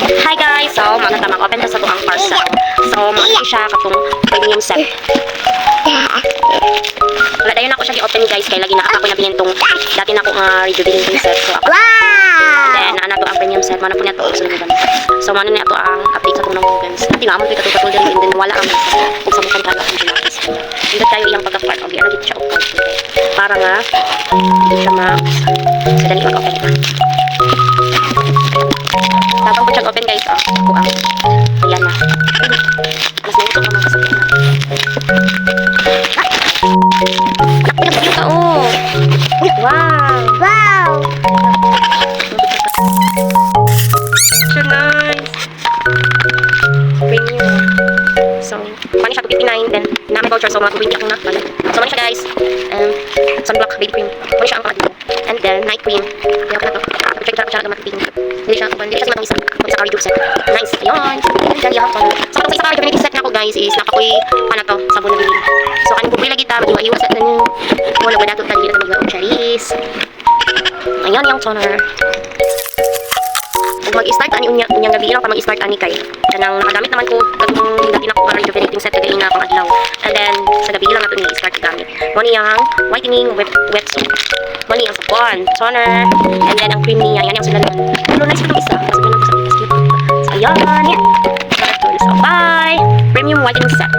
Hi guys! So, mga tama ko, open to sa tuang parcel. So, mga siya katong premium set. Wala dayon ako siya gi-open guys, kay lagi na ako na binintong dati na ako nga rejuvenating set. So, ako. Then, na to ang premium set. Mana po niya to sa lugan. So, mana niya to ang update sa tunong lugans. Dati na mo ito katulad din, and then wala ang kung sa mukang kala ang ginapis. Hindi tayo iyang pagka-part. Okay, ano dito siya open. Para nga, hindi siya sa dali mag-open pa. Tapang po siyang open guys, oh. Ako ang ayan na. Mas nangito ko mga kasakyan na. Anak, pinag-view ka, oh. Wow. Wow! Siya nice. Premium. So, paano siya 259, then namin voucher, so mga 20 akong na. So, ano siya guys, sunblock baby cream. Ano siya ang mga dito. And then, night cream. Kaya ko na to. Check ko siya na mag-pink. Hindi siya sumatang isa. Mag-isa ka reduce set. Nice. Ayun. And then, yeah. So, katong sa isa ka rejuvenating set na ako guys is nakakoy pa na to. Sabon na bilhin. So, kanil po lagi ta. Mag-iwa-iwa set na nyo. Wala ba dato tali na mag-iwa cherries. Ayan yung toner. Kung mag-start ani unyang gabi lang pa mag-start ani kay kanang nakagamit naman ko katong dati na ko para rejuvenating set kagay na pang adlaw. And then sa gabi lang ato ni start gamit. Mo niyang whitening wet soap. Mo niyang sabon, toner, and then ang cream niya yan yung sinalan. Pero nice itong isa kasi naman ko sa cute. So ayan. So bye. Premium whitening set.